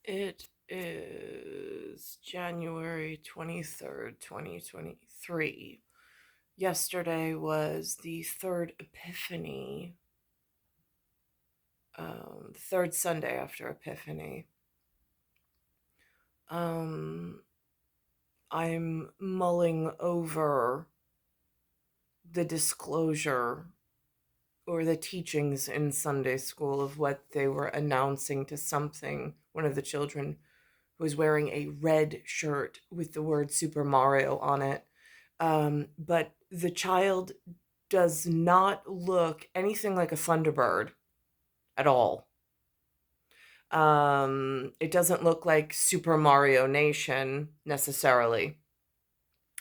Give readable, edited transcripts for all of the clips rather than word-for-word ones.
It is January 23rd, 2023. Yesterday was the third Epiphany, the third Sunday after Epiphany. Um, I'm mulling over the disclosure or the teachings in Sunday school of what they were announcing to something. One of the children was wearing a red shirt with the word Super Mario on it. But the child does not look anything like a Thunderbird at all. It doesn't look like Super Mario Nation necessarily,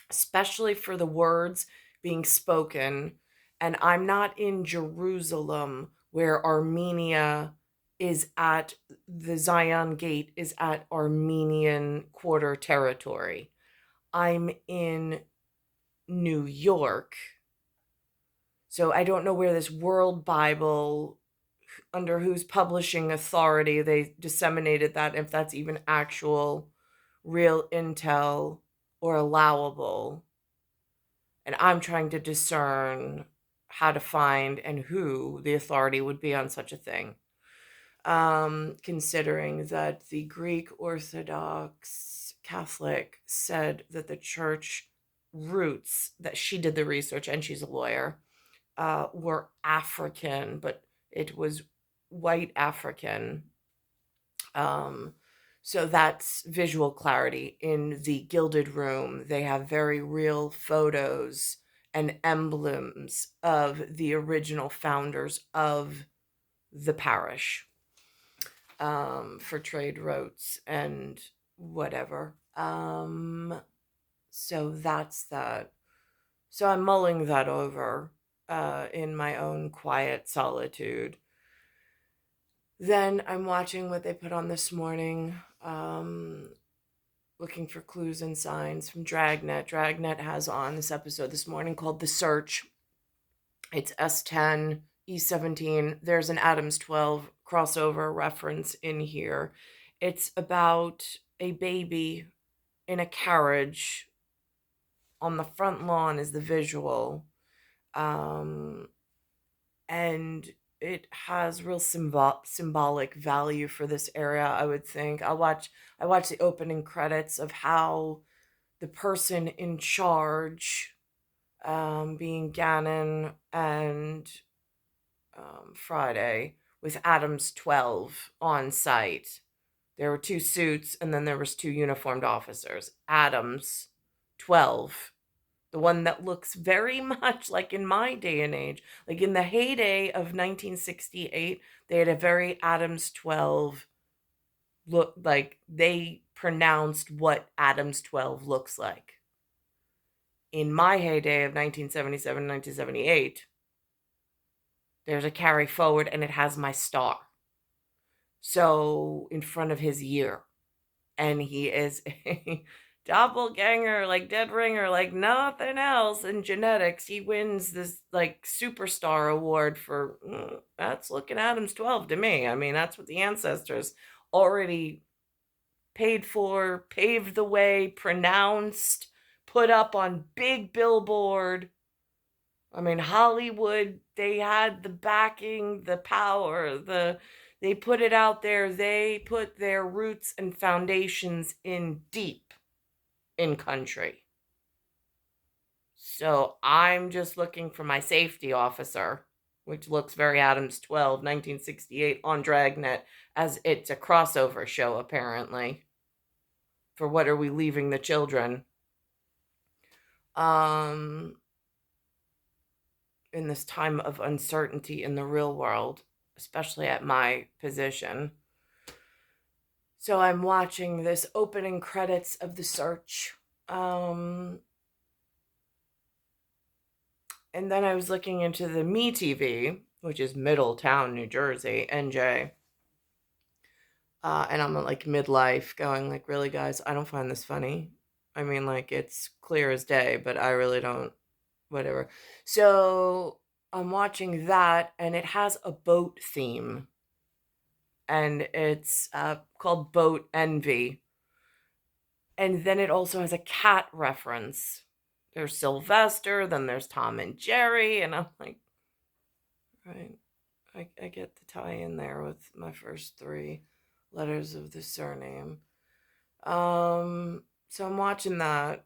especially for the words being spoken. And I'm not in Jerusalem where Armenia is at the Zion Gate is at Armenian quarter territory. I'm in New York. So I don't know where this World Bible, under whose publishing authority they disseminated that, if that's even actual real intel or allowable. And I'm trying to discern how to find and who the authority would be on such a thing. Considering that the Greek Orthodox Catholic said that the church roots, that she did the research and she's a lawyer, were African, but it was white African. Um, so that's visual clarity. In the Gilded Room, they have very real photos and emblems of the original founders of the parish, for trade routes and whatever. So that's that. So I'm mulling that over in my own quiet solitude. Then I'm watching what they put on this morning, looking for clues and signs from Dragnet. Dragnet has on this episode this morning called The Search. It's S10E17. There's an Adams 12 crossover reference in here. It's about a baby in a carriage. On the front lawn is the visual. And it has real symbolic value for this area, I would think. I watch the opening credits of how the person in charge, being Gannon and Friday, with Adams 12 on site. There were two suits and then there was two uniformed officers. Adams 12, the one that looks very much like in my day and age, like in the heyday of 1968, they had a very Adams 12 look, like they pronounced what Adams 12 looks like. In my heyday of 1977, 1978, there's a carry forward and it has my star. So in front of his year. And he is a doppelganger, like dead ringer, like nothing else in genetics. He wins this like superstar award for that's looking Adams 12 to me. I mean, that's what the ancestors already paid for, paved the way, pronounced, put up on big billboard. I mean, Hollywood, they had the backing, the power, they put it out there. They put their roots and foundations in deep in country. So I'm just looking for my safety officer, which looks very Adams 12, 1968 on Dragnet, as it's a crossover show, apparently. For what are we leaving the children? Um, in this time of uncertainty in the real world, especially at my position. So I'm watching this opening credits of The Search. And then I was looking into the Me TV, which is Middletown, New Jersey, NJ. And I'm like midlife going like, really, guys, I don't find this funny. I mean, like, it's clear as day, but I really don't, whatever. So I'm watching that, and it has a boat theme. and it's called Boat Envy. And then it also has a cat reference. There's Sylvester, then there's Tom and Jerry, and I'm like, right, I get the tie in there with my first three letters of the surname. So I'm watching that.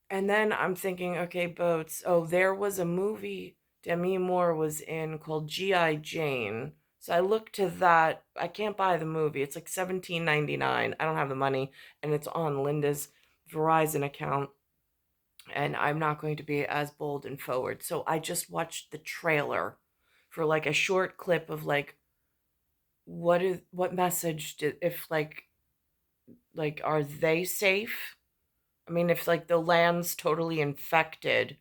And then I'm thinking, okay, boats. Oh, there was a movie Demi Moore was in called G.I. Jane. So I looked to that. I can't buy the movie. It's like $17.99. I don't have the money, and it's on Linda's Verizon account. And I'm not going to be as bold and forward. So I just watched the trailer for like a short clip of like what message did, if like are they safe? I mean, if like the land's totally infected,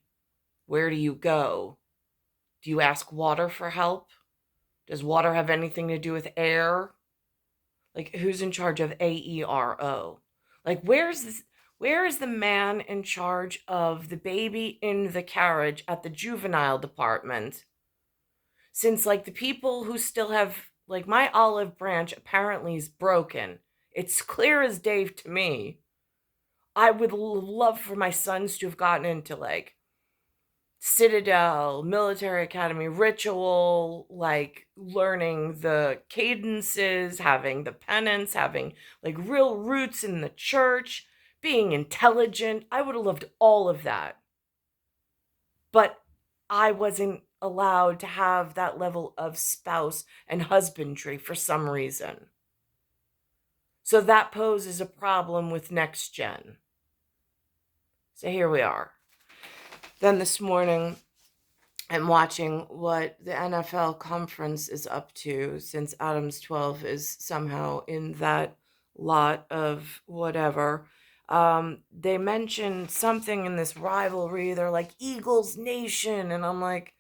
where do you go? Do you ask water for help? Does water have anything to do with air? Like, who's in charge of AERO? Like, where is the man in charge of the baby in the carriage at the juvenile department? Since like the people who still have like my olive branch apparently is broken. It's clear as day to me. I would love for my sons to have gotten into like Citadel, Military Academy, Ritual, like learning the cadences, having the penance, having like real roots in the church, being intelligent. I would have loved all of that. But I wasn't allowed to have that level of spouse and husbandry for some reason. So that poses a problem with next gen. So here we are. Then this morning, I'm watching what the NFL conference is up to, since Adams 12 is somehow in that lot of whatever. They mentioned something in this rivalry. They're like Eagles Nation. And I'm like,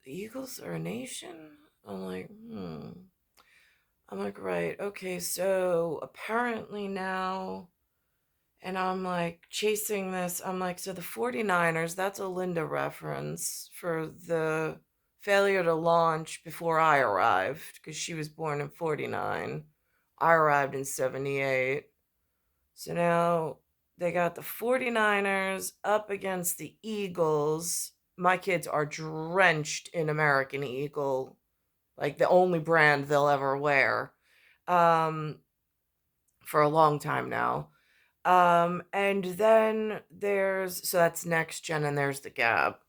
the Eagles are a nation? I'm like, I'm like, right. Okay, so apparently now. And I'm like chasing this. I'm like, so the 49ers, that's a Linda reference for the failure to launch before I arrived, because she was born in 49. I arrived in 78. So now they got the 49ers up against the Eagles. My kids are drenched in American Eagle, like the only brand they'll ever wear, for a long time now. And then so that's next gen, and there's the gap.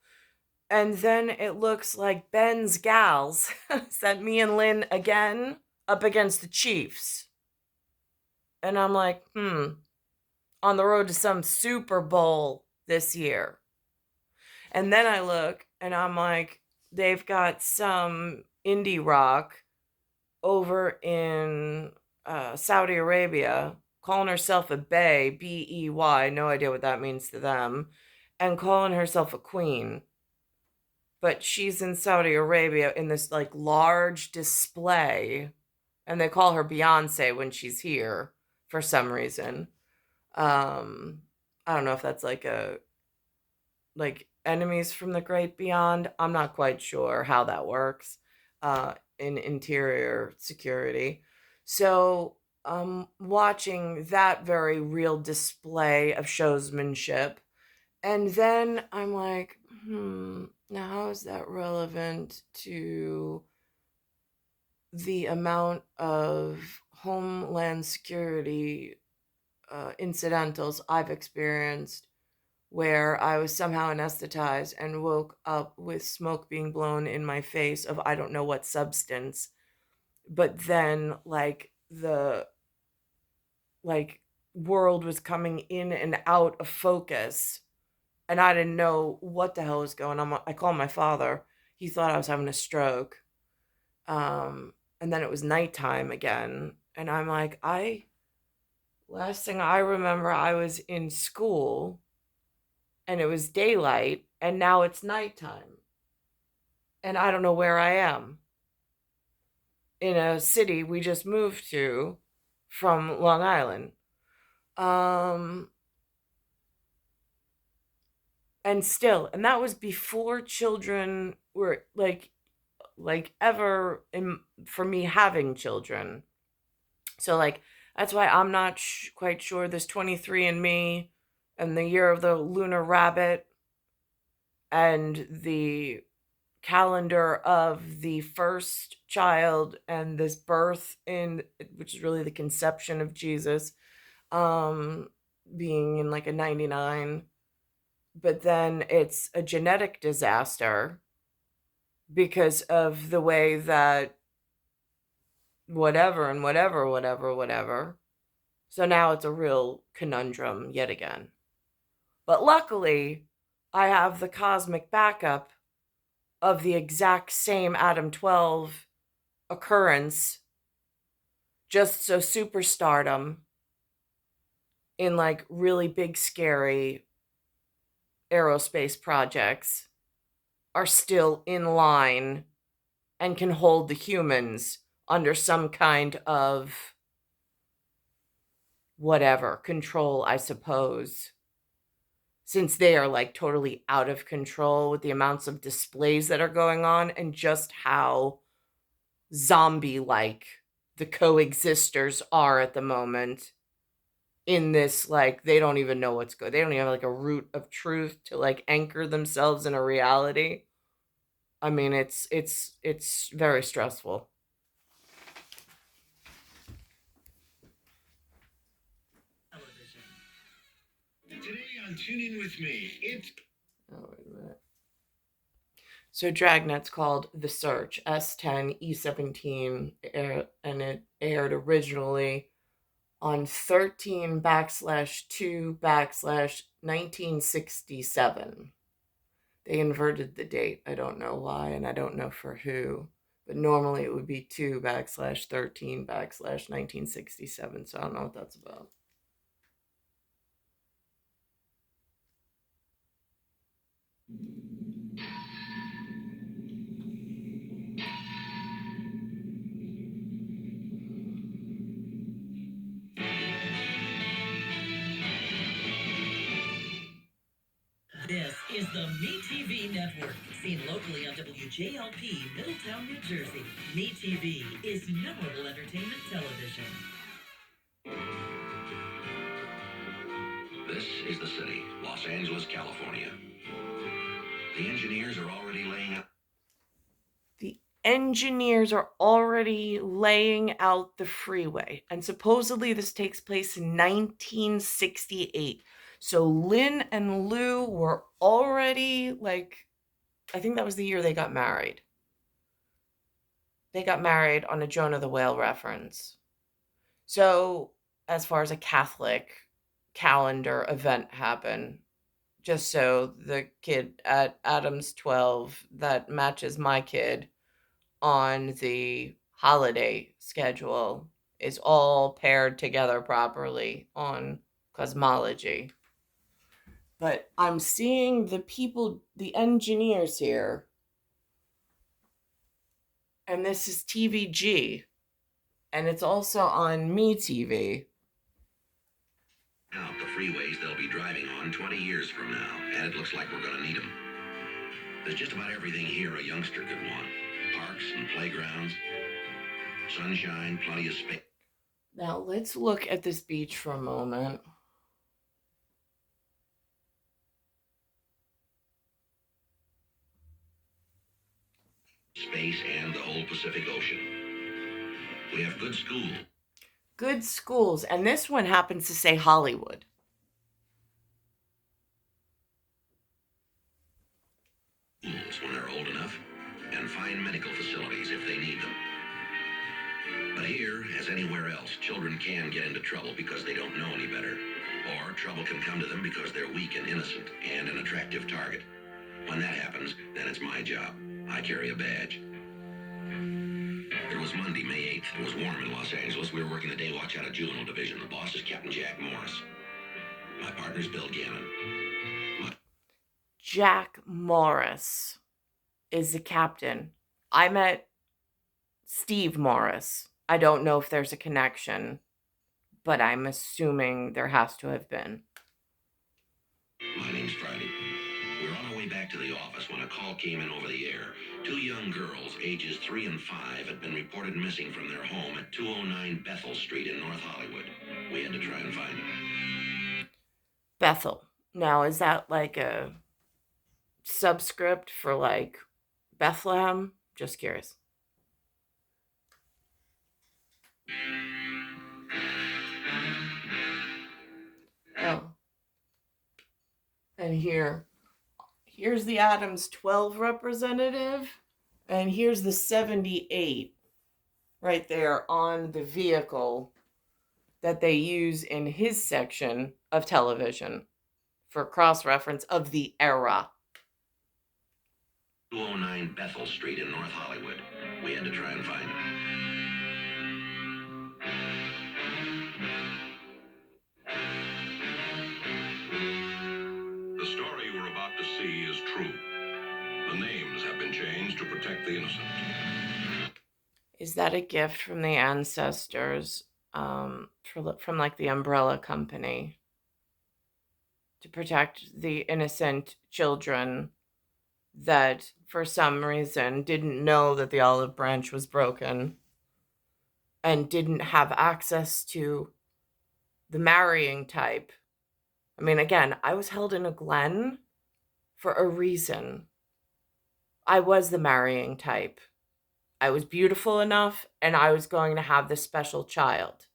And then it looks like Ben's gals sent me and Lynn again up against the Chiefs. And I'm like, on the road to some Super Bowl this year. And then I look and I'm like, they've got some indie rock over in Saudi Arabia calling herself a Bey, Bey, no idea what that means to them, and calling herself a queen. But she's in Saudi Arabia in this like large display, and they call her Beyonce when she's here for some reason. I don't know if that's like enemies from the great beyond. I'm not quite sure how that works in interior security. So watching that very real display of showsmanship. And then I'm like, now how is that relevant to the amount of homeland security incidentals I've experienced, where I was somehow anesthetized and woke up with smoke being blown in my face of I don't know what substance. But then the like world was coming in and out of focus, and I didn't know what the hell was going on. I called my father. He thought I was having a stroke. And then it was nighttime again, and I'm like, last thing I remember, I was in school and it was daylight, and now it's nighttime. And I don't know where I am in a city we just moved to from Long Island. Um, and that was before children were like like ever for me having children. So like that's why I'm not quite sure this 23andMe and the year of the lunar rabbit and the calendar of the first child and this birth in, which is really the conception of Jesus, um being in like a 99, but then it's a genetic disaster because of the way that whatever and whatever. So now it's a real conundrum yet again. But luckily, I have the cosmic backup of the exact same Adam 12 occurrence, just so superstardom in like really big, scary aerospace projects are still in line and can hold the humans under some kind of whatever control, I suppose, since they are like totally out of control with the amounts of displays that are going on and just how zombie like the coexisters are at the moment in this, like they don't even know what's good. They don't even have like a root of truth to like anchor themselves in a reality. I mean, it's very stressful. Today on Tune In With Me, it's... Oh, wait a minute. So Dragnet's called The Search, S10E17, and it aired originally on 13/2/1967. They inverted the date. I don't know why, and I don't know for who. But normally it would be 2/13/1967. So I don't know what that's about. This is the MeTV Network, seen locally on WJLP, Middletown, New Jersey. MeTV is memorable entertainment television. This is the city, Los Angeles, California. The engineers are already laying out. The engineers are already laying out the freeway, and supposedly this takes place in 1968. So Lynn and Lou were already like, I think that was the year they got married. They got married on a Jonah the Whale reference. So, as far as a Catholic calendar event happened, just so the kid at Adam's 12 that matches my kid on the holiday schedule is all paired together properly on cosmology. But I'm seeing the people, the engineers here, and this is TVG, and it's also on MeTV. Out the freeways they'll be driving on 20 years from now, and it looks like we're going to need them. There's just about everything here a youngster could want. Parks and playgrounds, sunshine, plenty of space. Now let's look at this beach for a moment. Space and the whole Pacific Ocean. We have good schools. Good schools, and this one happens to say Hollywood. When they're old enough, and fine medical facilities if they need them. But here, as anywhere else, children can get into trouble because they don't know any better. Or trouble can come to them because they're weak and innocent and an attractive target. When that happens, then it's my job. I carry a badge. It was Monday, May 8th. It was warm in Los Angeles. We were working the day watch out of Juvenile Division. The boss is Captain Jack Morris. My partner's Bill Gannon. Jack Morris is the captain. I met Steve Morris. I don't know if there's a connection, but I'm assuming there has to have been. My name's Friday. We're on our way back back to the office when a call came in over the air. 2 young girls, ages 3 and 5, had been reported missing from their home at 209 Bethel Street in North Hollywood. We had to try and find them. Bethel. Now, is that like a subscript for like Bethlehem? Just curious. Oh. And here's the Adams 12 representative, and here's the 78 right there on the vehicle that they use in his section of television for cross-reference of the era. 209 Bethel Street in North Hollywood. We had to try and find them. The story we're about to see is true. The names have been changed to protect the innocent. Is that a gift from the ancestors, from like the umbrella company, to protect the innocent children that for some reason didn't know that the olive branch was broken and didn't have access to the marrying type? I mean, again, I was held in a Glen for a reason. I was the marrying type. I was beautiful enough, and I was going to have this special child.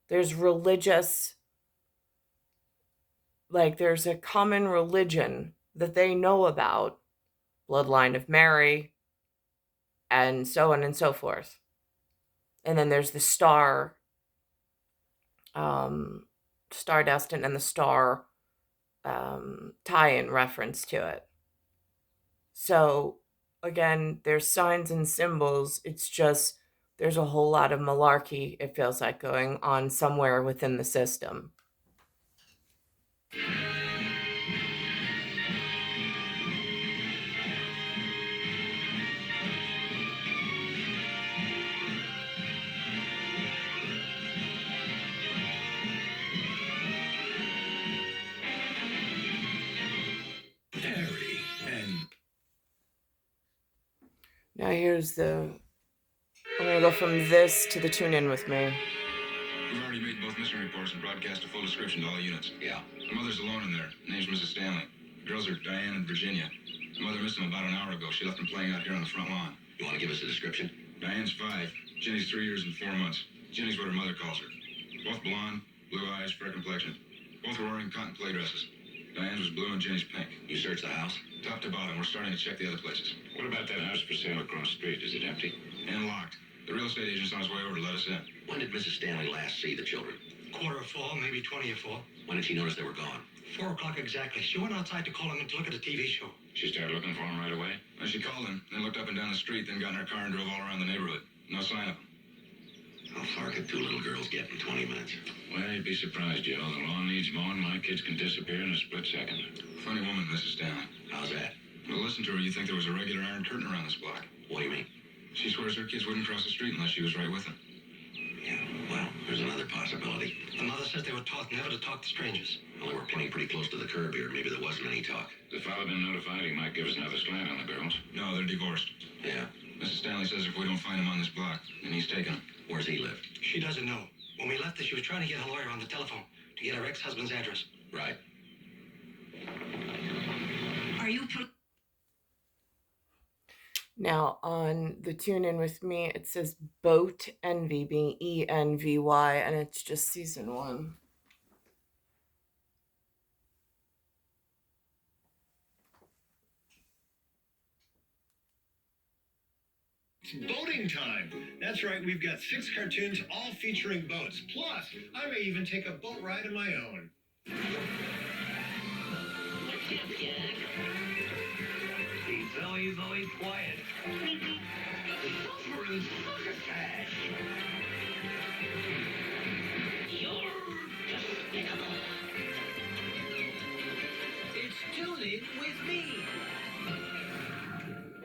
There's religious, like there's a common religion that they know about, bloodline of Mary, and so on and so forth. And then there's the star, star destined, and the star tie-in reference to it. So again, there's signs and symbols. It's just there's a whole lot of malarkey, it feels like, going on somewhere within the system. Now here's I'm gonna go from this to the tune in with me. We've already made both missing reports and broadcast a full description to all units. Yeah. The mother's alone in there. Name's Mrs. Stanley. The girls are Diane and Virginia. The mother missed them about an hour ago. She left them playing out here on the front lawn. You want to give us a description? Diane's 5. Jenny's 3 years and 4 months. Jenny's what her mother calls her. Both blonde, blue eyes, fair complexion. Both were wearing cotton play dresses. Diane's was blue and Jenny's pink. You searched the house? Top to bottom. We're starting to check the other places. What about that house for sale across the street? Is it empty? And locked. The real estate agent's on his way over to let us in. When did Mrs. Stanley last see the children? 4:15, maybe 20:04. When did she notice they were gone? 4 o'clock exactly. She went outside to call him to look at a TV show. She started looking for him right away? And she called him, then looked up and down the street, then got in her car and drove all around the neighborhood. No sign of him. How far could 2 little girls get in 20 minutes? Well, you'd be surprised, Joe. The lawn needs mowing. My kids can disappear in a split second. Funny woman, Mrs. Stanley. How's that? Well, listen to her. You think there was a regular iron curtain around this block. What do you mean? She swears her kids wouldn't cross the street unless she was right with them. Yeah, well, there's another possibility. The mother says they were taught never to talk to strangers. Well, we're playing pretty close to the curb here. Maybe there wasn't any talk. The father been notified he might give us another slant on the girls. No, they're divorced. Yeah. Mrs. Stanley says if we don't find him on this block, then he's taken them. Where's he live? She doesn't know. When we left her, she was trying to get her lawyer on the telephone to get her ex-husband's address. Right. Are you Now on the tune in with me, it says Boat Envy, being ENVY, and it's just season 1. It's boating time. That's right, we've got 6 cartoons all featuring boats. Plus, I may even take a boat ride of my own. He's always quiet. Sulfur and succotash. You're despicable. It's tuning with me.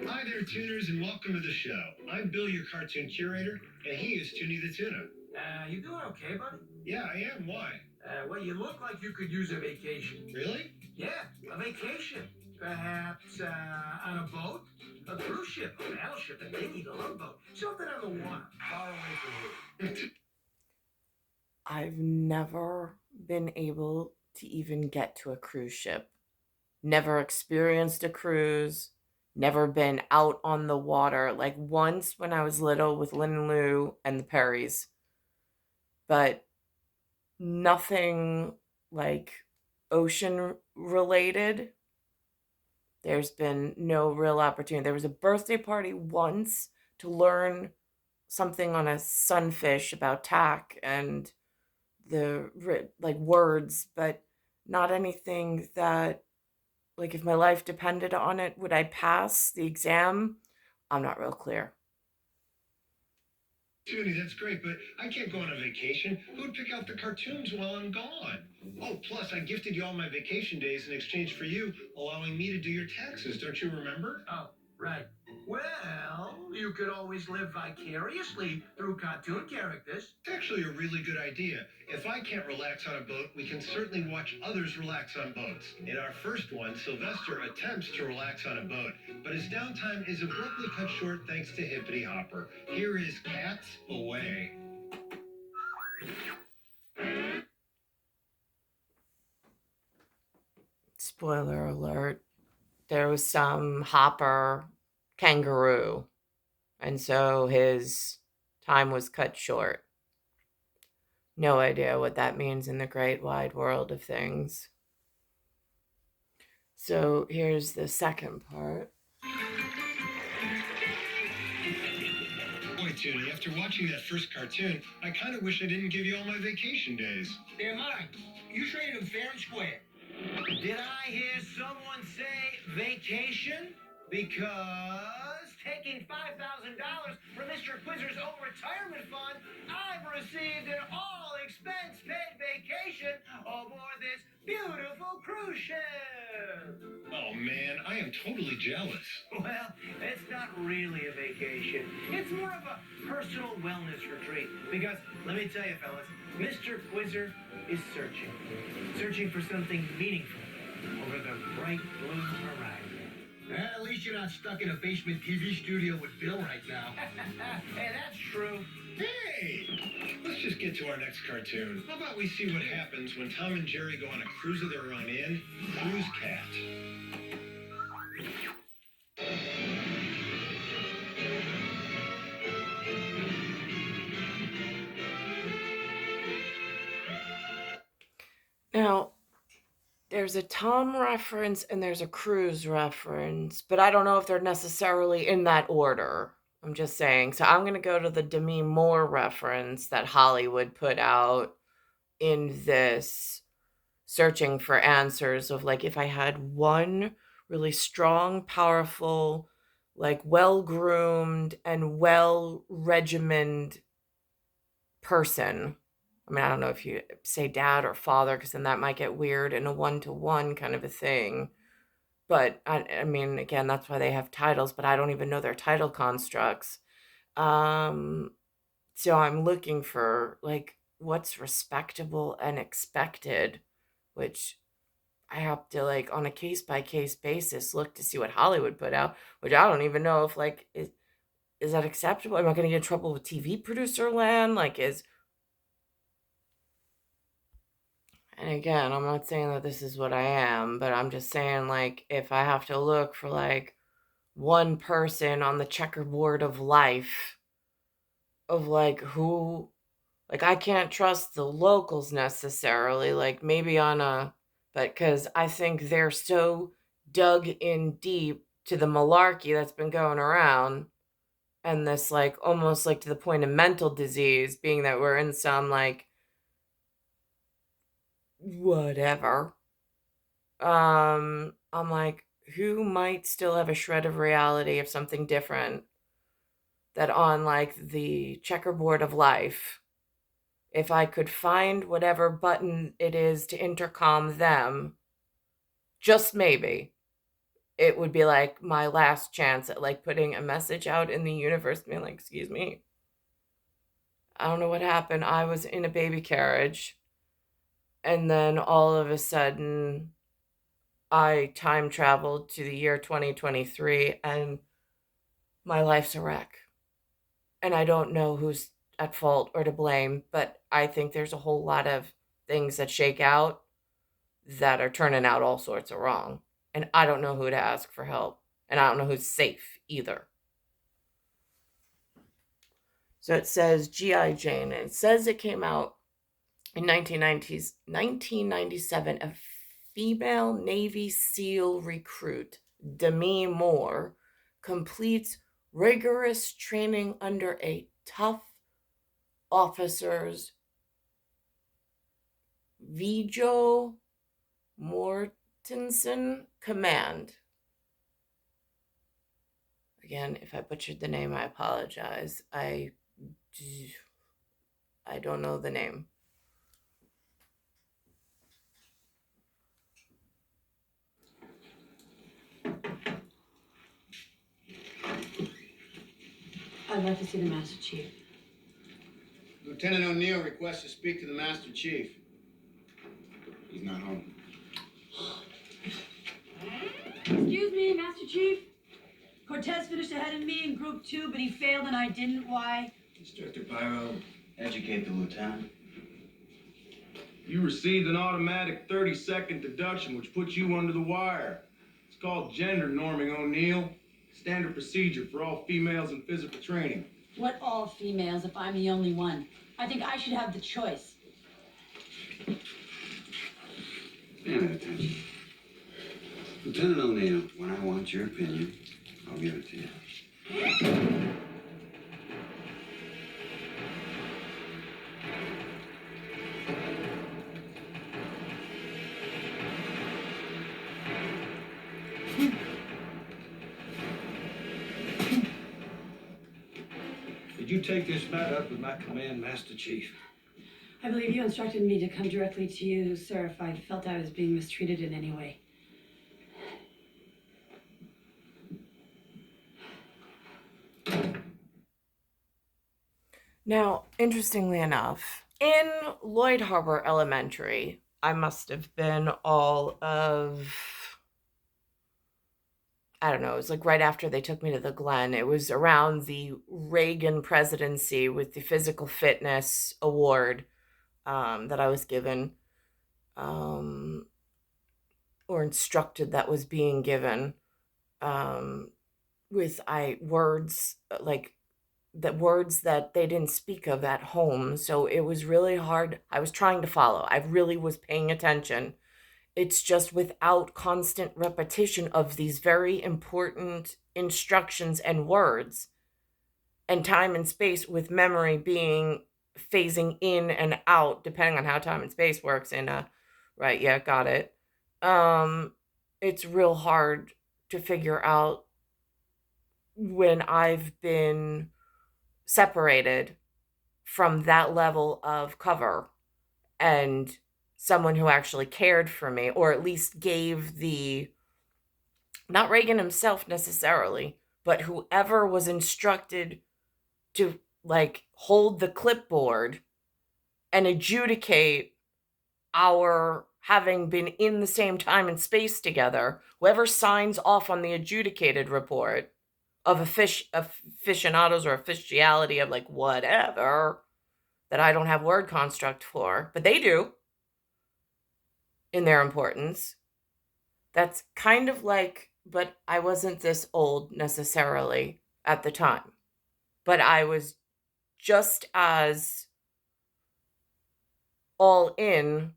Hi there, tuners, and welcome to the show. I'm Bill, your cartoon curator, and he is Toonie the Tuna. You doing okay, buddy? Yeah, I am. Why? Well, you look like you could use a vacation. Really? Yeah, a vacation. Perhaps on a boat? A cruise ship, a battleship, a dinghy, a love boat. Something on the water, far away from you. I've never been able to even get to a cruise ship. Never experienced a cruise, never been out on the water. Like once when I was little with Lynn and Lou and the Perrys, but nothing like ocean related. There's been no real opportunity. There was a birthday party once to learn something on a sunfish about tack and like words, but not anything that, like, if my life depended on it, would I pass the exam? I'm not real clear. Toonie, that's great, but I can't go on a vacation. Who'd pick out the cartoons while I'm gone? Oh, plus, I gifted you all my vacation days in exchange for you allowing me to do your taxes. Don't you remember? Oh, right. Well, you could always live vicariously through cartoon characters. It's actually a really good idea. If I can't relax on a boat, we can certainly watch others relax on boats. In our first one, Sylvester attempts to relax on a boat, but his downtime is abruptly cut short thanks to Hippity Hopper. Here is Cats Away. Spoiler alert. There was some hopper kangaroo, and so his time was cut short. No idea what that means in the great wide world of things. So here's the second part. Boy, Toonie, after watching that first cartoon, I kind of wish I didn't give you all my vacation days. They're mine. You traded them fair and square. Did I hear someone say vacation? Because taking $5,000 from Mr. Quizzer's own retirement fund, I've received an all-expense-paid vacation aboard this beautiful cruise ship. Oh man, I am totally jealous. Well, it's not really a vacation. It's more of a personal wellness retreat. Because, let me tell you, fellas, Mr. Quizzer is searching for something meaningful over the bright blue horizon. At least you're not stuck in a basement TV studio with Bill right now. Hey, that's true. Hey, let's just get to our next cartoon. How about we see what happens when Tom and Jerry go on a cruise of their own in Cruise Cat. Now, there's a Tom reference and there's a Cruise reference, but I don't know if they're necessarily in that order. I'm just saying. So I'm going to go to the Demi Moore reference that Hollywood put out in this searching for answers of, like, if I had one really strong, powerful, like well-groomed and well-regimented person. I mean, I don't know if you say dad or father, because then that might get weird in a one-to-one kind of a thing. But I mean, again, that's why they have titles, but I don't even know their title constructs. So I'm looking for, like, what's respectable and expected, which I have to, like, on a case-by-case basis, look to see what Hollywood put out, which I don't even know if, like, is that acceptable? Am I going to get in trouble with TV producer land? Like, and again, I'm not saying that this is what I am, but I'm just saying, like, if I have to look for, like, one person on the checkerboard of life, of, like, who, like, I can't trust the locals necessarily, like, maybe but because I think they're so dug in deep to the malarkey that's been going around, and this, like, almost, like, to the point of mental disease, being that we're in some, like, whatever. I'm like, who might still have a shred of reality of something different, that on, like, the checkerboard of life, if I could find whatever button it is to intercom them, just maybe, it would be, like, my last chance at, like, putting a message out in the universe, being like, excuse me, I don't know what happened. I was in a baby carriage, and then all of a sudden, I time traveled to the year 2023 and my life's a wreck. And I don't know who's at fault or to blame, but I think there's a whole lot of things that shake out that are turning out all sorts of wrong. And I don't know who to ask for help. And I don't know who's safe either. So it says G.I. Jane. And it says it came out in 1997. A female Navy SEAL recruit, Demi Moore, completes rigorous training under a tough officer's Viggo Mortensen command. Again, if I butchered the name, I apologize. I don't know the name. I'd like to see the Master Chief. Lieutenant O'Neill requests to speak to the Master Chief. He's not home. Excuse me, Master Chief. Cortez finished ahead of me in Group 2, but he failed and I didn't. Why? Instructor Pyro, educate the lieutenant. You received an automatic 30-second deduction, which puts you under the wire. It's called gender norming, O'Neill. Standard procedure for all females in physical training. What all females if I'm the only one? I think I should have the choice. Pay attention. Lieutenant O'Neill, when I want your opinion, I'll give it to you. Did you take this matter up with my command, Master Chief? I believe you instructed me to come directly to you, sir, if I felt I was being mistreated in any way. Now, interestingly enough, in Lloyd Harbor Elementary, I must have been all of, I don't know, it was like right after they took me to the Glen. It was around the Reagan presidency with the physical fitness award that I was given, or instructed that was being given, with words like words that they didn't speak of at home. So it was really hard. I was trying to follow. I really was paying attention. It's just without constant repetition of these very important instructions and words, and time and space with memory being phasing in and out depending on how time and space works in a right, yeah, got it. It's real hard to figure out when I've been separated from that level of cover and someone who actually cared for me, or at least gave not Reagan himself necessarily, but whoever was instructed to hold the clipboard and adjudicate our having been in the same time and space together, whoever signs off on the adjudicated report of aficionados or officiality of whatever that I don't have word construct for, but they do in their importance. That's kind of but I wasn't this old necessarily at the time, but I was just as all in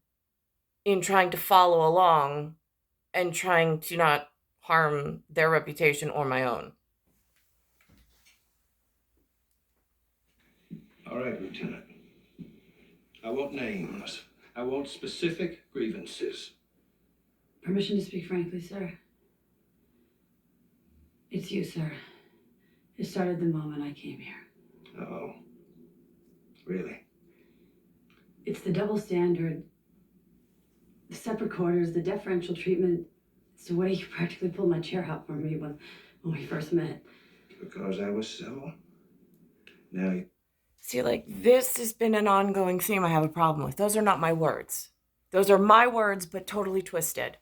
trying to follow along and trying to not harm their reputation or my own. All right, Lieutenant. I want names. I want specific grievances. Permission to speak frankly, sir. It's you, sir. It started the moment I came here. Oh. Really? It's the double standard, the separate quarters, the deferential treatment. It's the way you practically pulled my chair out for me when we first met. Because I was civil? Now you... See, this has been an ongoing theme I have a problem with. Those are not my words. Those are my words, but totally twisted.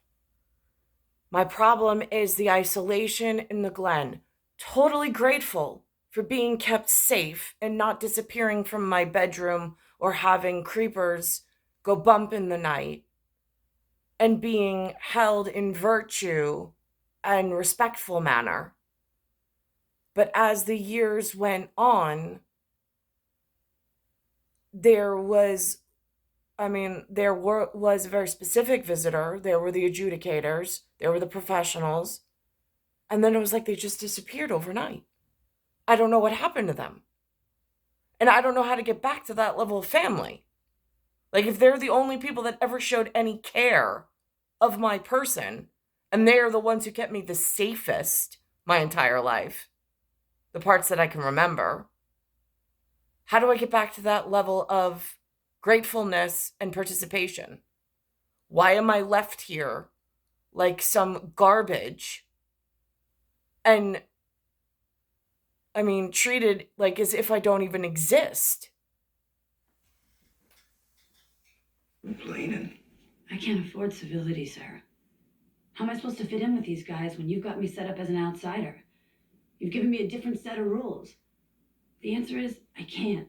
My problem is the isolation in the Glen. Totally grateful for being kept safe and not disappearing from my bedroom or having creepers go bump in the night, and being held in virtue and respectful manner. But as the years went on, there was was a very specific visitor. There were the adjudicators, there were the professionals, and then it was like they just disappeared overnight. I don't know what happened to them. And I don't know how to get back to that level of family. Like, if they're the only people that ever showed any care of my person, and they're the ones who kept me the safest my entire life, the parts that I can remember, how do I get back to that level of gratefulness and participation? Why am I left here like some garbage and, treated like as if I don't even exist? Complaining. I can't afford civility, Sarah. How am I supposed to fit in with these guys when you've got me set up as an outsider? You've given me a different set of rules. The answer is, I can't.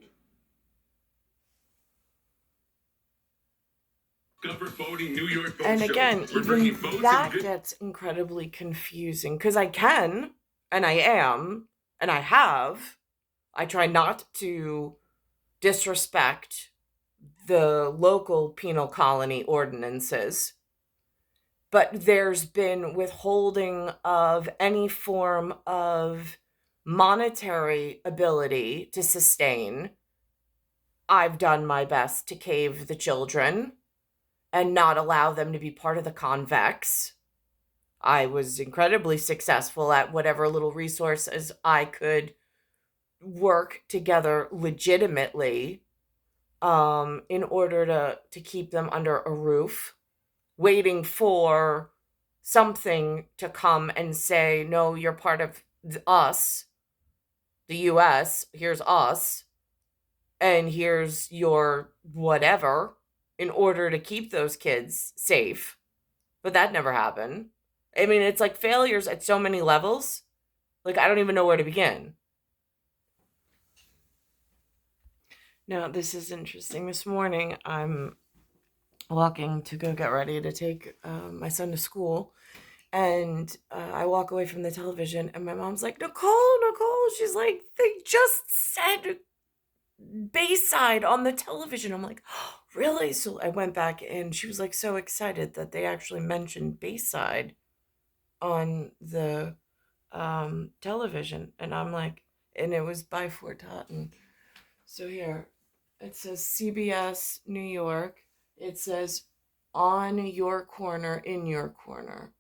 Comfort voting, New York vote And shows. again, We're bringing even votes that and gets incredibly confusing because I can, and I am, and I have. I try not to disrespect the local penal colony ordinances, but there's been withholding of any form of monetary ability to sustain. I've done my best to cave the children and not allow them to be part of the convex. I was incredibly successful at whatever little resources I could work together legitimately in order to keep them under a roof, waiting for something to come and say, no, you're part of us, the US, here's us, and here's your whatever, in order to keep those kids safe. But that never happened. It's like failures at so many levels. Like, I don't even know where to begin. Now, this is interesting. This morning, I'm walking to go get ready to take my son to school. And I walk away from the television, and my mom's like, Nicole. She's like, they just said Bayside on the television. I'm like, oh, really? So I went back, and she was like so excited that they actually mentioned Bayside on the television. And I'm like, and it was by Fort Totten. So here, it says CBS New York. It says on your corner, in your corner.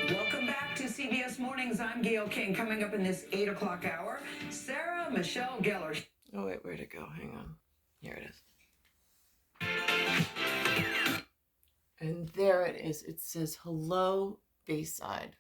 Welcome back to CBS Mornings. I'm Gail King. Coming up in this 8 o'clock hour, Sarah Michelle Gellar. Oh, wait, where'd it go? Hang on. Here it is. And there it is. It says, hello, Bayside.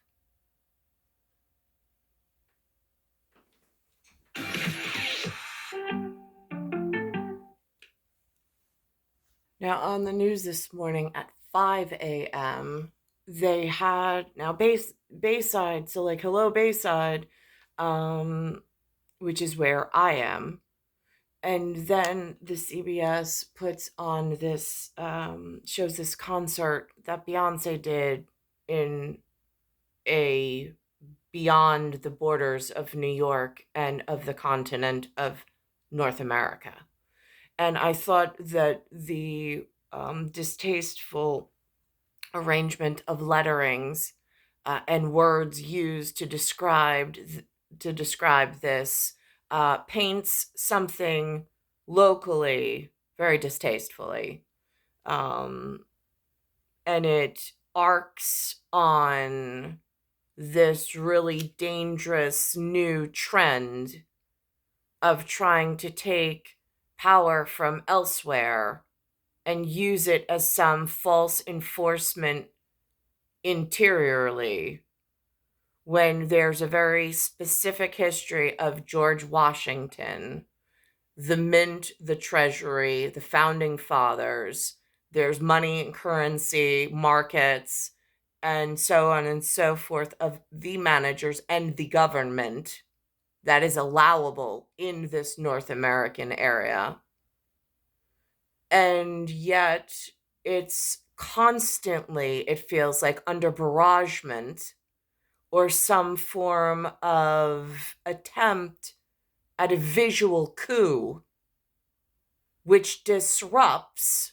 Now, on the news this morning at 5 a.m., they had, now Bayside, so like, hello, Bayside, which is where I am. And then the CBS puts on this, shows this concert that Beyonce did in a beyond the borders of New York and of the continent of North America. And I thought that the distasteful arrangement of letterings and words used to describe this paints something locally very distastefully, and it arcs on this really dangerous new trend of trying to take power from elsewhere and use it as some false enforcement interiorly when there's a very specific history of George Washington, the mint, the treasury, the founding fathers. There's money and currency, markets, and so on and so forth of the managers and the government that is allowable in this North American area. And yet it's constantly, it feels like, under barragement or some form of attempt at a visual coup, which disrupts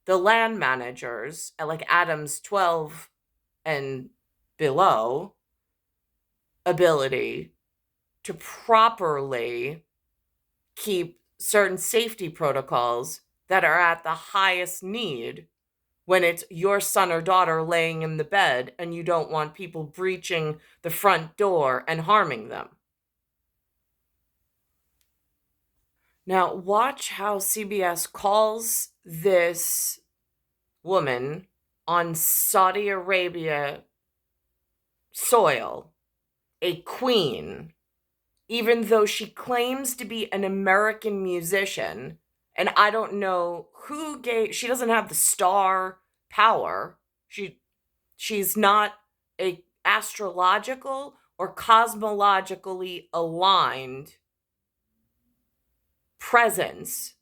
the land managers at like Adams 12 and below ability to properly keep certain safety protocols that are at the highest need when it's your son or daughter laying in the bed and you don't want people breaching the front door and harming them. Now, watch how CBS calls this woman on Saudi Arabia soil a queen, even though she claims to be an American musician. And I don't know who she doesn't have the star power. She's not a astrological or cosmologically aligned presence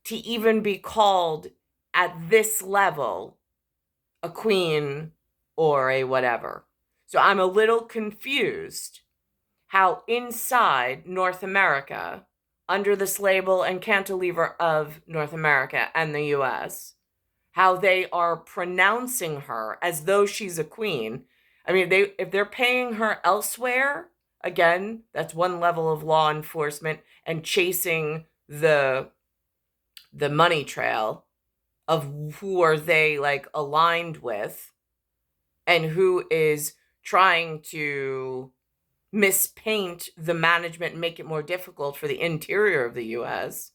to even be called at this level a queen or a whatever. So I'm a little confused how inside North America, under this label and cantilever of North America and the US, how they are pronouncing her as though she's a queen. I mean, if they're paying her elsewhere, again, that's one level of law enforcement and chasing the money trail of who are they like aligned with and who is trying to mispaint the management and make it more difficult for the interior of the US.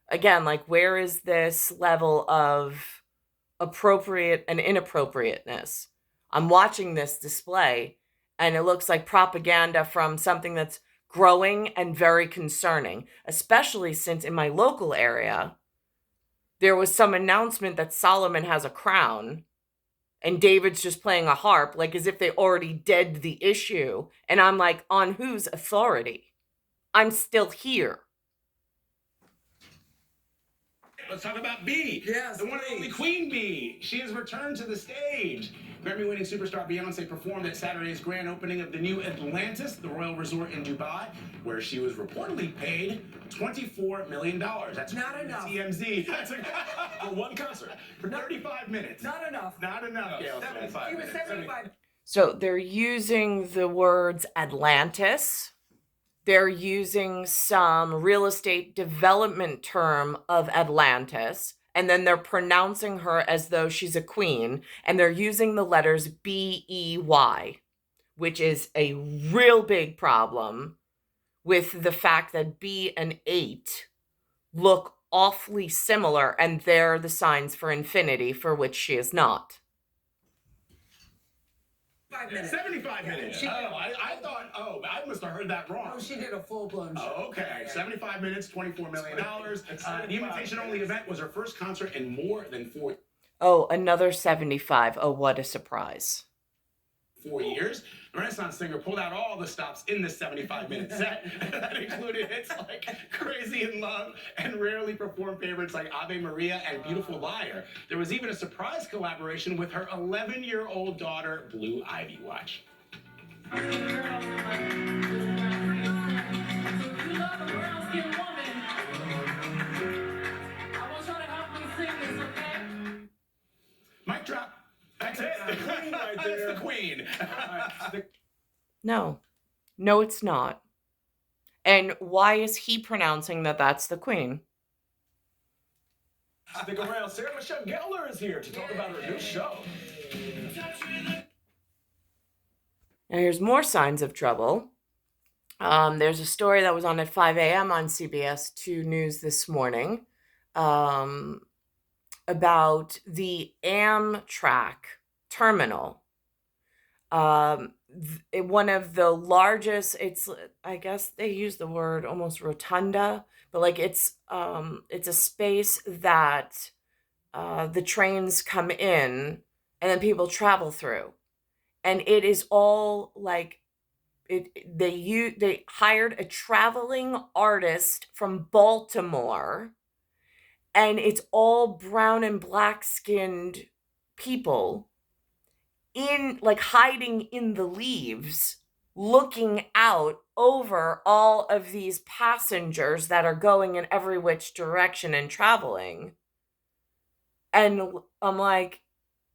Again, like, where is this level of appropriate and inappropriateness? I'm watching this display and it looks like propaganda from something that's growing and very concerning, especially since in my local area, there was some announcement that Solomon has a crown and David's just playing a harp, like as if they already dead the issue. And I'm like, on whose authority? I'm still here. Let's talk about Bee. Yes, the one and only Queen Bee. She has returned to the stage. Grammy-winning superstar Beyonce performed at Saturday's grand opening of the new Atlantis, the royal resort in Dubai, where she was reportedly paid $24 million. That's not enough. TMZ. That's for one concert for 35 minutes. Not enough. Not enough, Gail. 75 minutes. 75. So they're using the words Atlantis. They're using some real estate development term of Atlantis, and then they're pronouncing her as though she's a queen, and they're using the letters B-E-Y, which is a real big problem with the fact that B and 8 look awfully similar, and they're the signs for infinity, for which she is not. 5 minutes. 75 minutes. I thought, I must have heard that wrong. Oh, she did a full-blown show. Oh, okay. 75 minutes, $24 million. The invitation-only event was her first concert in more than 4 Oh, another 75. Oh, what a surprise. 4 years. The Renaissance singer pulled out all the stops in this 75-minute set. That included hits like Crazy in Love and rarely performed favorites like Ave Maria and Beautiful Liar. There was even a surprise collaboration with her 11-year-old daughter, Blue Ivy. Watch. Mic drop. That's it. The queen right there. That's the queen. No, it's not. And why is he pronouncing that that's the queen? Stick around. Sarah Michelle Gellar is here to talk about her new show. Now here's more signs of trouble. There's a story that was on at 5 a.m. on CBS 2 News this morning. about the Amtrak terminal. One of the largest, I guess they use the word almost rotunda, but like it's a space that the trains come in and then people travel through. And it is all like they hired a traveling artist from Baltimore, and it's all brown and black skinned people in like hiding in the leaves, looking out over all of these passengers that are going in every which direction and traveling. And I'm like,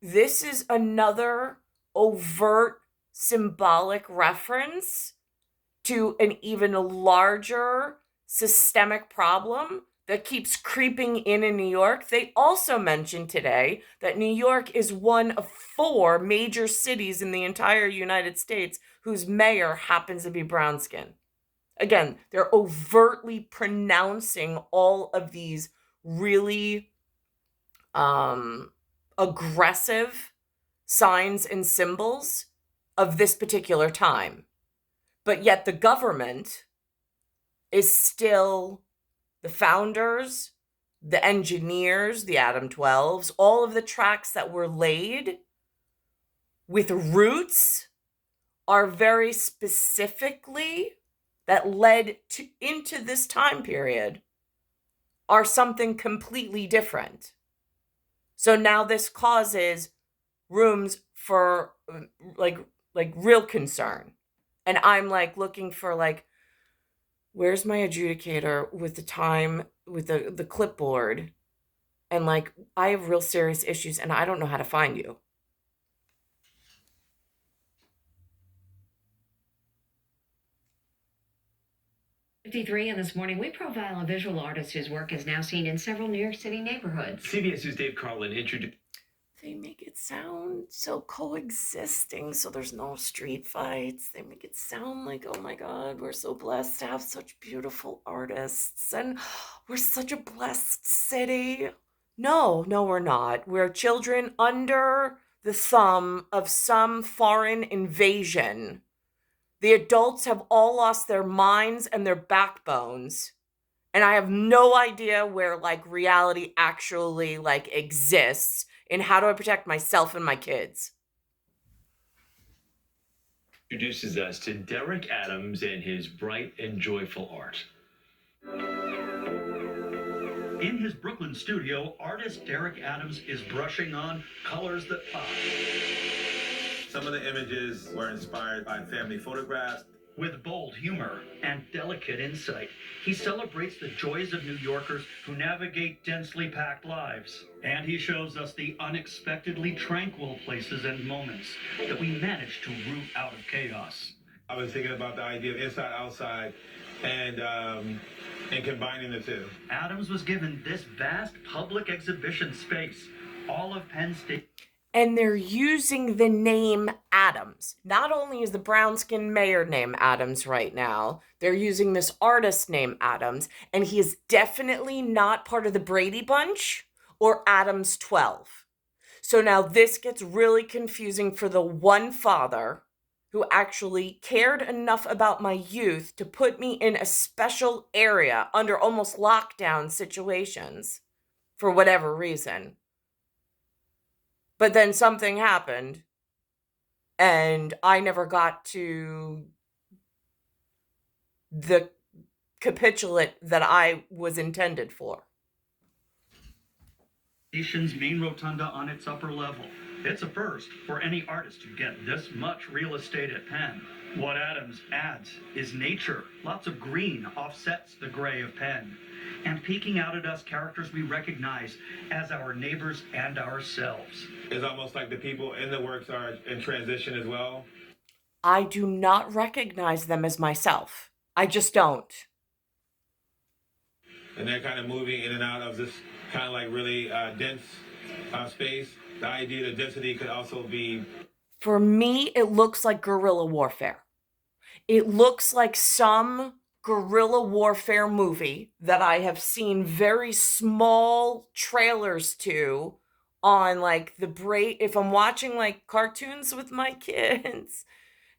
this is another overt symbolic reference to an even larger systemic problem that keeps creeping in New York. They also mentioned today that New York is one of 4 major cities in the entire United States whose mayor happens to be brown skin. Again, they're overtly pronouncing all of these really aggressive signs and symbols of this particular time. But yet the government is still the founders, the engineers, the Atom 12s, all of the tracks that were laid with roots are very specifically that led into this time period are something completely different. So now this causes rooms for like real concern. And I'm like looking for like, where's my adjudicator with the time, with the clipboard? And like, I have real serious issues and I don't know how to find you. And this morning, we profile a visual artist whose work is now seen in several New York City neighborhoods. CBS's Dave Carlin introduced. They make it sound so coexisting, so there's no street fights. They make it sound like, oh my God, we're so blessed to have such beautiful artists, and we're such a blessed city. No, we're not. We're children under the thumb of some foreign invasion. The adults have all lost their minds and their backbones. And I have no idea where like reality actually like exists. And how do I protect myself and my kids? Introduces us to Derek Adams and his bright and joyful art. In his Brooklyn studio, artist Derek Adams is brushing on colors that pop. Some of the images were inspired by family photographs. With bold humor and delicate insight, he celebrates the joys of New Yorkers who navigate densely packed lives. And he shows us the unexpectedly tranquil places and moments that we manage to root out of chaos. I was thinking about the idea of inside, outside, and combining the two. Adams was given this vast public exhibition space, all of Penn State. And they're using the name Adams. Not only is the brown-skinned mayor named Adams right now, they're using this artist named Adams, and he is definitely not part of the Brady Bunch or Adams 12. So now this gets really confusing for the one father who actually cared enough about my youth to put me in a special area under almost lockdown situations for whatever reason. But then something happened, and I never got to the capitulate that I was intended for. Station's main rotunda on its upper level. It's a first for any artist to get this much real estate at Penn. What Adams adds is nature. Lots of green offsets the gray of Penn. And peeking out at us, characters we recognize as our neighbors and ourselves. It's almost like the people in the works are in transition as well. I do not recognize them as myself. I just don't. And they're kind of moving in and out of this kind of like really dense space. The idea that density could also be... For me, it looks like guerrilla warfare. It looks like some guerrilla warfare movie that I have seen very small trailers to on like the break if I'm watching like cartoons with my kids,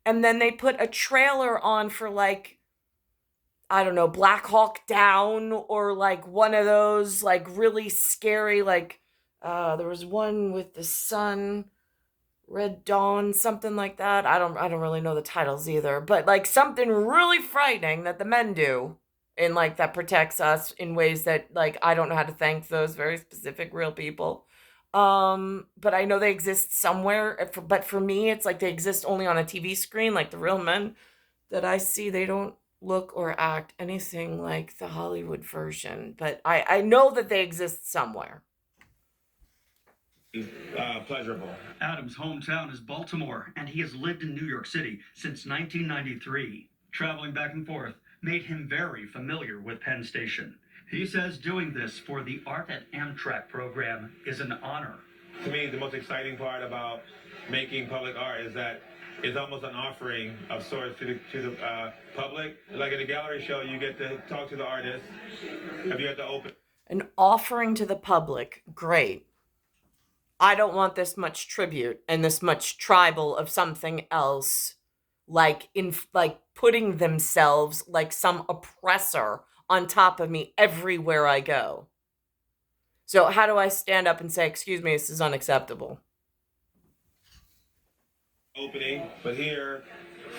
and then they put a trailer on for like, I don't know, Black Hawk Down, or like one of those like really scary, like there was one with the sun, Red Dawn, something like that. I don't really know the titles either, but like something really frightening that the men do, and like that protects us in ways that like I don't know how to thank those very specific real people. But I know they exist somewhere. But for me, it's like they exist only on a TV screen. Like the real men that I see, they don't look or act anything like the Hollywood version. But I know that they exist somewhere. Pleasurable. Adam's hometown is Baltimore, and he has lived in New York City since 1993. Traveling back and forth made him very familiar with Penn Station. He says doing this for the Art at Amtrak program is an honor. To me, the most exciting part about making public art is that it's almost an offering of sorts to the public. Like at a gallery show, you get to talk to the artist. Have you had to open? An offering to the public. Great. I don't want this much tribute and this much tribal of something else, like putting themselves like some oppressor on top of me everywhere I go. So how do I stand up and say, excuse me, this is unacceptable? Opening, but here,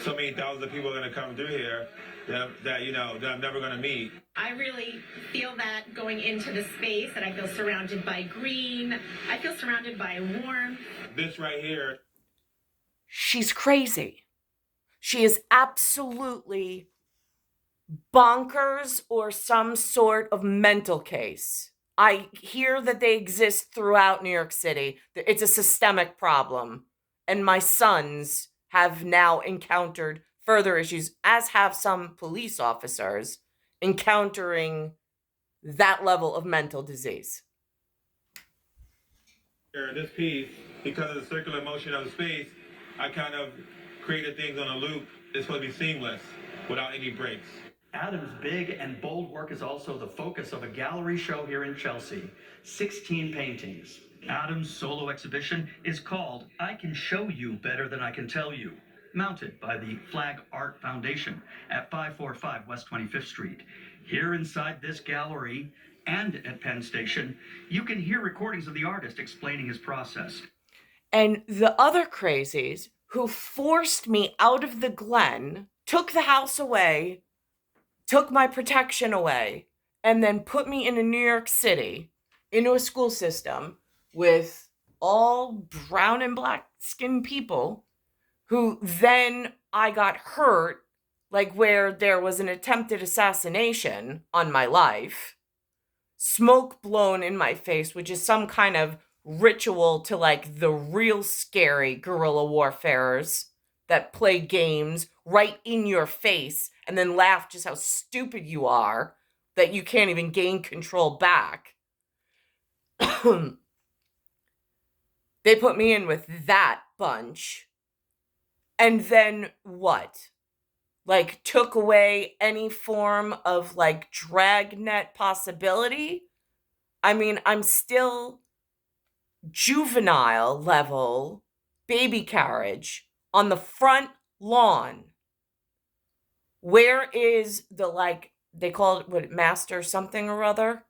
so many thousands of people are going to come through here that I'm never going to meet. I really feel that going into the space, that I feel surrounded by green. I feel surrounded by warmth. This right here. She's crazy. She is absolutely bonkers or some sort of mental case. I hear that they exist throughout New York City. It's a systemic problem. And my sons have now encountered further issues, as have some police officers encountering that level of mental disease. This piece, because of the circular motion of the space, I kind of created things on a loop. It's supposed to be seamless without any breaks. Adam's big and bold work is also the focus of a gallery show here in Chelsea. 16 paintings. Adam's solo exhibition is called I Can Show You Better Than I Can Tell You, mounted by the Flag Art Foundation at 545 West 25th Street. Here inside this gallery and at Penn Station, you can hear recordings of the artist explaining his process. And the other crazies who forced me out of the Glen, took the house away, took my protection away, and then put me into New York City, into a school system with all brown and black skinned people, who then I got hurt, like where there was an attempted assassination on my life, smoke blown in my face, which is some kind of ritual to like the real scary guerrilla warfarers that play games right in your face and then laugh just how stupid you are that you can't even gain control back. They put me in with that bunch. And then what? Like took away any form of like dragnet possibility? I mean, I'm still juvenile level baby carriage on the front lawn. Where is the, like, they call it, what, master something or other?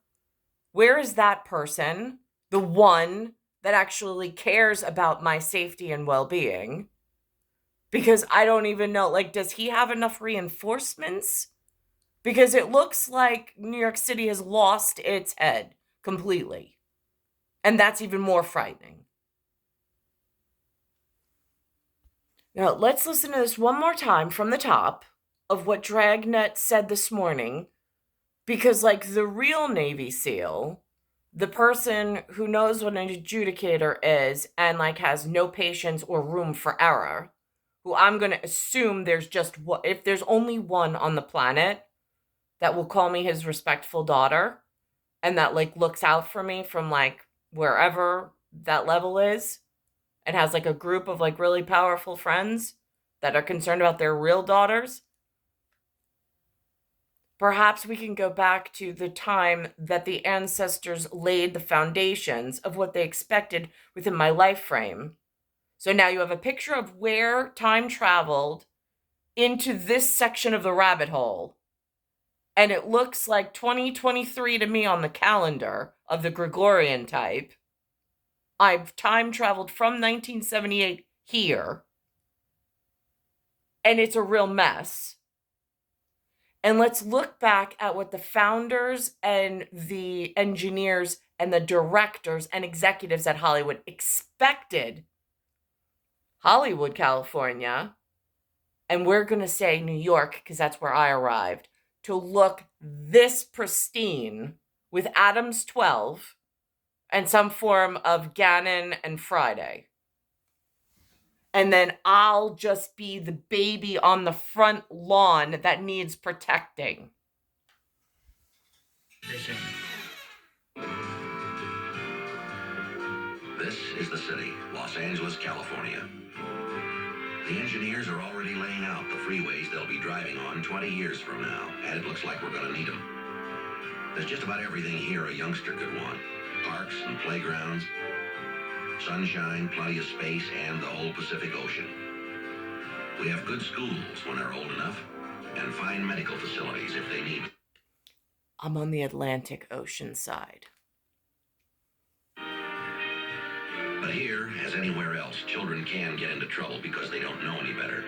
Where is that person? The one that actually cares about my safety and well-being? Because I don't even know, like, does he have enough reinforcements? Because it looks like New York City has lost its head completely. And that's even more frightening. Now, let's listen to this one more time from the top of what DRAGNET said this morning. Because, like, the real Navy SEAL, the person who knows what an adjudicator is and, like, has no patience or room for error, who I'm going to assume there's just one, if there's only one on the planet that will call me his respectful daughter and that, like, looks out for me from, like, wherever that level is and has, like, a group of, like, really powerful friends that are concerned about their real daughters, Perhaps we can go back to the time that the ancestors laid the foundations of what they expected within my life frame. So now you have a picture of where time traveled into this section of the rabbit hole. And it looks like 2023 to me on the calendar of the Gregorian type. I've time traveled from 1978 here. And it's a real mess. And let's look back at what the founders and the engineers and the directors and executives at Hollywood expected Hollywood, California, and we're going to say New York because that's where I arrived, to look this pristine with Adams 12 and some form of Gannon and Friday. And then I'll just be the baby on the front lawn that needs protecting. This is the city, Los Angeles, California. The engineers are already laying out the freeways they'll be driving on 20 years from now, and it looks like we're going to need them. There's just about everything here a youngster could want. Parks and playgrounds, sunshine, plenty of space, and the whole Pacific Ocean. We have good schools when they're old enough, and fine medical facilities if they need. I'm on the Atlantic Ocean side. But here, as anywhere else, children can get into trouble because they don't know any better.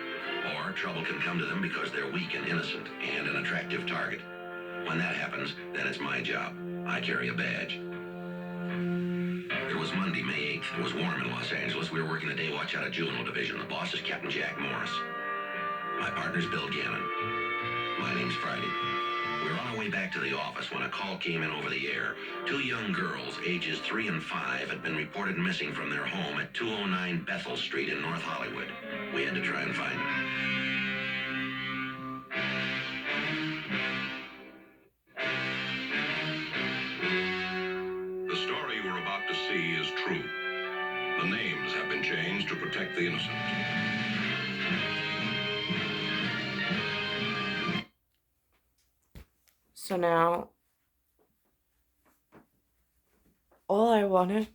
Or trouble can come to them because they're weak and innocent and an attractive target. When that happens, then it's my job. I carry a badge. It was Monday, May 8th. It was warm in Los Angeles. We were working the day watch out of Juvenile Division. The boss is Captain Jack Morris. My partner's Bill Gannon. My name's Friday. We were on our way back to the office when a call came in over the air. 2 young girls, ages 3 and 5, had been reported missing from their home at 209 Bethel Street in North Hollywood. We had to try and find them. The story you are about to see is true. The names have been changed to protect the innocent. So now, all I wanted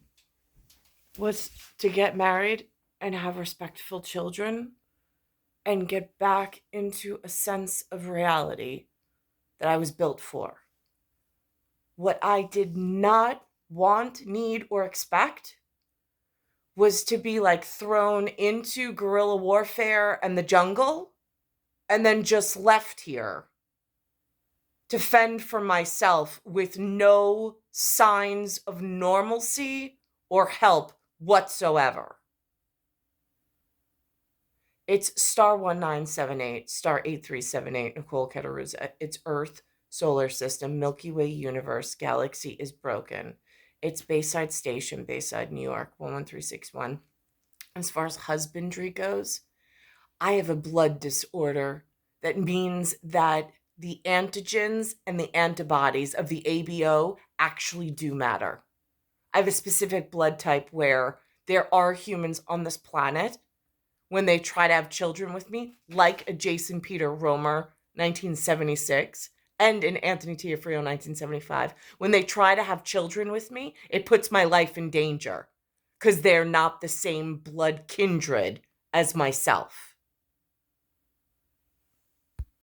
was to get married and have respectful children and get back into a sense of reality that I was built for. What I did not want, need, or expect was to be like thrown into guerrilla warfare and the jungle and then just left here to fend for myself with no signs of normalcy or help whatsoever. It's star 1978, star 8378, Nicole, Cattaruzza. It's Earth, solar system, Milky Way universe, galaxy is broken. It's Bayside Station, Bayside, New York, 11361. As far as husbandry goes, I have a blood disorder that means that the antigens and the antibodies of the ABO actually do matter. I have a specific blood type where there are humans on this planet when they try to have children with me, like a Jason Peter Romer, 1976, and an Anthony Tiafrio, 1975. When they try to have children with me, it puts my life in danger because they're not the same blood kindred as myself.